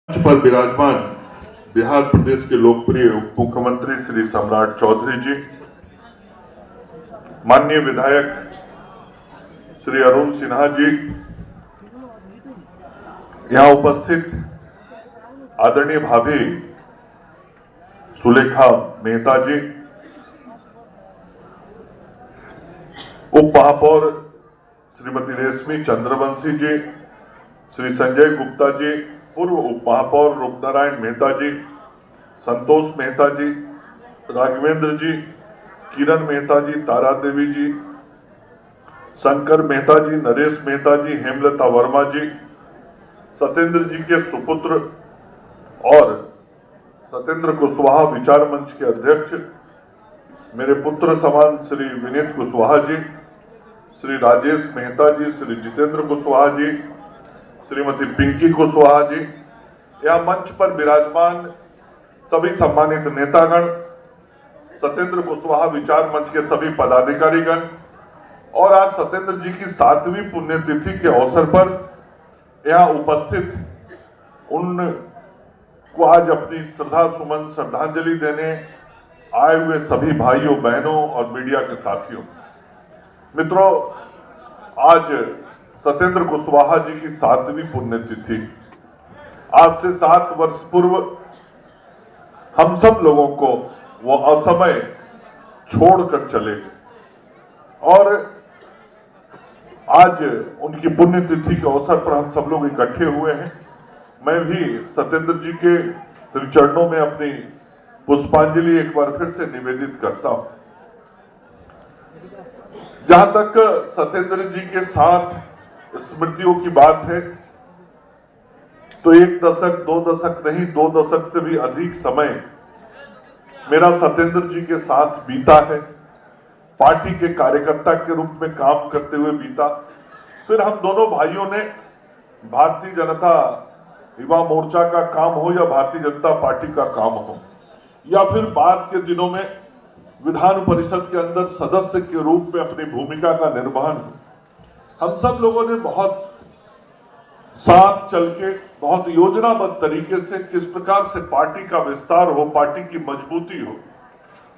मंच पर विराजमान बिहार प्रदेश के लोकप्रिय उप मुख्यमंत्री श्री सम्राट चौधरी जी, माननीय विधायक श्री अरुण सिन्हा जी, यहां उपस्थित आदरणीय भाभी सुलेखा मेहता जी, उप महापौर श्रीमती रेशमी चंद्रवंशी जी, श्री संजय गुप्ता जी, पूर्व उप महापौर रूपनारायण मेहता जी, संतोष मेहता जी, राघवेंद्र जी, किरण मेहता जी, तारा देवी जी, शंकर मेहता जी, नरेश मेहता जी, हेमलता वर्मा जी, सत्येंद्र जी के सुपुत्र और सत्येंद्र कुशवाहा विचार मंच के अध्यक्ष, मेरे पुत्र समान श्री विनीत कुशवाहा जी, श्री राजेश मेहता जी, श्री जितेंद्र कुशवाहा जी, श्रीमती पिंकी कुशवाहा जी, यहां मंच पर विराजमान सभी सम्मानित नेतागण, सत्येंद्र कुशवाहा विचार मंच के सभी पदाधिकारीगण और आज सत्येंद्र जी की 7वीं पुण्यतिथि के अवसर पर यहां उपस्थित उन को आज अपनी श्रद्धा सुमन श्रद्धांजलि देने आए हुए सभी भाइयों बहनों और मीडिया के साथियों, मित्रों, आज सत्येंद्र कुशवाहा जी की 7वीं पुण्यतिथि। आज से 7 वर्ष पूर्व हम सब लोगों को वो असमय छोड़कर चले गए और आज उनकी पुण्यतिथि के अवसर पर हम सब लोग इकट्ठे हुए हैं। मैं भी सत्येंद्र जी के श्री चरणों में अपनी पुष्पांजलि एक बार फिर से निवेदित करता हूं। जहां तक सत्येंद्र जी के साथ स्मृतियों की बात है तो 1 दशक 2 दशक नहीं, 2 दशक से भी अधिक समय मेरा सत्येंद्र जी के साथ बीता है। पार्टी के कार्यकर्ता के रूप में काम करते हुए बीता। फिर हम दोनों भाइयों ने भारतीय जनता युवा मोर्चा का काम हो या भारतीय जनता पार्टी का काम हो या फिर बाद के दिनों में विधान परिषद के अंदर सदस्य के रूप में अपनी भूमिका का निर्वहन हो, हम सब लोगों ने बहुत साथ चल के बहुत योजनाबद्ध तरीके से किस प्रकार से पार्टी का विस्तार हो, पार्टी की मजबूती हो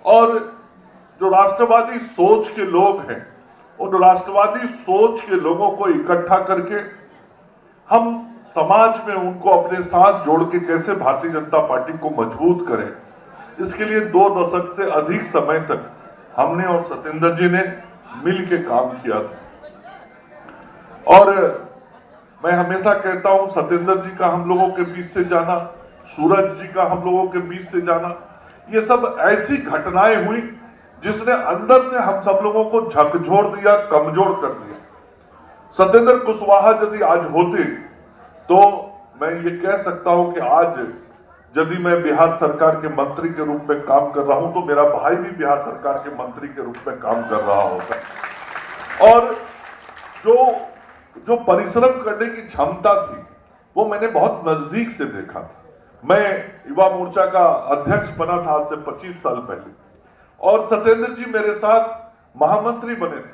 और जो राष्ट्रवादी सोच के लोग हैं उन राष्ट्रवादी सोच के लोगों को इकट्ठा करके हम समाज में उनको अपने साथ जोड़ के कैसे भारतीय जनता पार्टी को मजबूत करें, इसके लिए 2 दशक से अधिक समय तक हमने और सत्येंद्र जी ने मिल के काम किया था। और मैं हमेशा कहता हूं सत्येंद्र जी का हम लोगों के बीच से जाना, सूरज जी का हम लोगों के बीच से जाना, ये सब ऐसी घटनाएं हुई जिसने अंदर से हम सब लोगों को झकझोर दिया, कमजोर कर दिया। सत्येंद्र कुशवाहा यदि आज होते तो मैं ये कह सकता हूं कि आज यदि मैं बिहार सरकार के मंत्री के रूप में काम कर रहा हूं तो मेरा भाई भी बिहार सरकार के मंत्री के रूप में काम कर रहा होगा। और जो परिश्रम करने की क्षमता थी वो मैंने बहुत नजदीक से देखा था। मैं युवा मोर्चा का अध्यक्ष बना था आज से 25 साल पहले और सत्येंद्र जी मेरे साथ महामंत्री बने थे।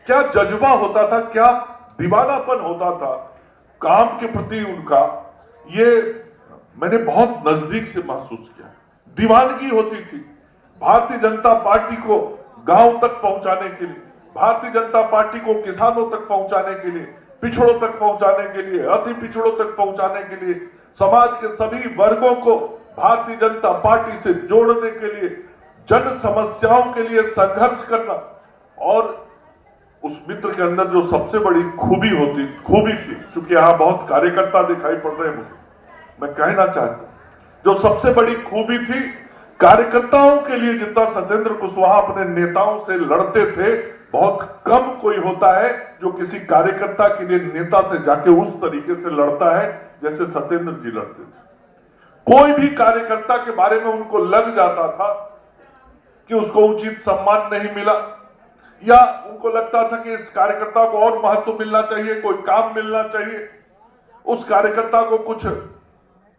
क्या जज्बा होता था, क्या दीवानापन होता था काम के प्रति उनका, ये मैंने बहुत नजदीक से महसूस किया। दीवानगी होती थी भारतीय जनता पार्टी को गांव तक पहुंचाने के लिए, भारतीय जनता पार्टी को किसानों तक पहुंचाने के लिए, पिछड़ों तक पहुंचाने के लिए, अति पिछड़ों तक पहुंचाने के लिए, समाज के सभी वर्गों को भारतीय जनता पार्टी से जोड़ने के लिए, जन समस्याओं के लिए संघर्ष करना। और उस मित्र के अंदर जो सबसे बड़ी खूबी थी, चूंकि यहां बहुत कार्यकर्ता दिखाई पड़ रहे हैं, मुझे मैं कहना चाहता हूं जो सबसे बड़ी खूबी थी, कार्यकर्ताओं के लिए जितना सत्येंद्र कुशवाहा अपने नेताओं से लड़ते थे, बहुत कम कोई होता है जो किसी कार्यकर्ता के लिए नेता से जाके उस तरीके से लड़ता है जैसे सत्येंद्र जी लड़ते थे। कोई भी कार्यकर्ता के बारे में उनको लग जाता था कि उसको उचित सम्मान नहीं मिला या उनको लगता था कि इस कार्यकर्ता को और महत्व मिलना चाहिए, कोई काम मिलना चाहिए, उस कार्यकर्ता को कुछ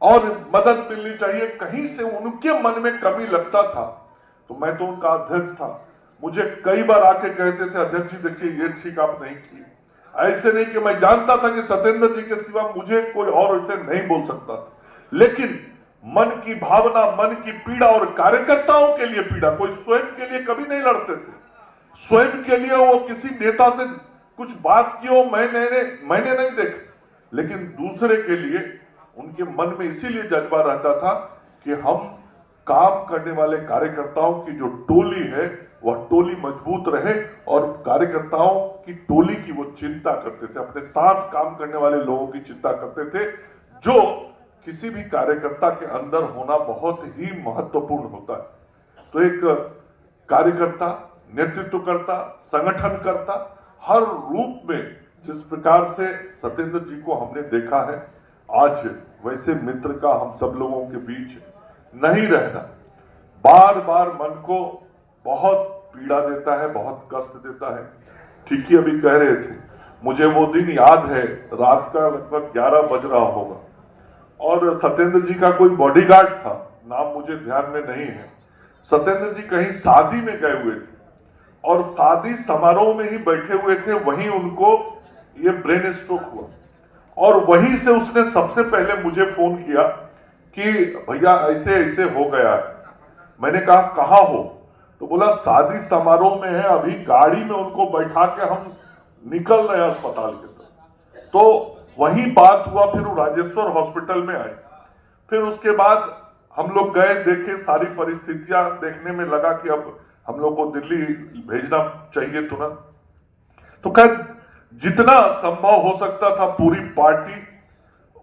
और मदद मिलनी चाहिए, कहीं से उनके मन में कमी लगता था। तो मैं तो उनका अध्यक्ष था, मुझे कई बार आके कहते थे अध्यक्ष जी देखिए ये ठीक आप नहीं किए। ऐसे नहीं कि मैं जानता था कि सत्येंद्र जी के सिवा मुझे कोई और ऐसे नहीं बोल सकता था, लेकिन मन की भावना, मन की पीड़ा और कार्यकर्ताओं के लिए पीड़ा, कोई स्वयं के लिए कभी नहीं लड़ते थे। स्वयं के लिए वो किसी नेता से कुछ बात की हो मैंने नहीं देखा, लेकिन दूसरे के लिए उनके मन में इसीलिए जज्बा रहता था कि हम काम करने वाले कार्यकर्ताओं की जो टोली है वह टोली मजबूत रहे, और कार्यकर्ताओं की टोली की वो चिंता करते थे, अपने साथ काम करने वाले लोगों की चिंता करते थे, जो किसी भी कार्यकर्ता के अंदर होना बहुत ही महत्वपूर्ण होता है। तो एक कार्यकर्ता, नेतृत्वकर्ता, संगठनकर्ता, हर रूप में जिस प्रकार से सत्येंद्र जी को हमने देखा है, आज वैसे मित्र का हम सब लोगों के बीच नहीं रहना बार बार मन को बहुत पीड़ा देता है, बहुत कष्ट देता है। ठीक ही अभी कह रहे थे, मुझे वो दिन याद है, रात का लगभग 11 बज रहा होगा और सत्येंद्र जी का कोई बॉडीगार्ड था, नाम मुझे ध्यान में नहीं है। सत्येंद्र जी कहीं शादी में गए हुए थे और शादी समारोह में ही बैठे हुए थे, वहीं उनको ये ब्रेन स्ट्रोक हुआ और वहीं से उसने सबसे पहले मुझे फोन किया कि भैया ऐसे ऐसे हो गया है। मैंने कहा कहाँ हो? तो बोला शादी समारोह में है, अभी गाड़ी में उनको बैठा के हम निकल रहे हैं अस्पताल के तरफ। तो वही बात हुआ, फिर वो राजेश्वर हॉस्पिटल में आए, फिर उसके बाद हम लोग गए, देखे सारी परिस्थितियां देखने में लगा कि अब हम लोग को दिल्ली भेजना चाहिए तुरंत। तो खैर जितना संभव हो सकता था पूरी पार्टी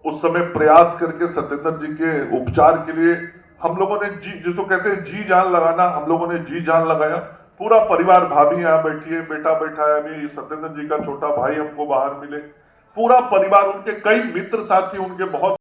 उस समय प्रयास करके सत्येंद्र जी के उपचार के लिए हम लोगों ने जिसको कहते हैं जी जान लगाना, हम लोगों ने जी जान लगाया। पूरा परिवार, भाभी यहाँ बैठी है, बेटा बैठा है, अभी सत्येंद्र जी का छोटा भाई हमको बाहर मिले, पूरा परिवार, उनके कई मित्र साथी, उनके बहुत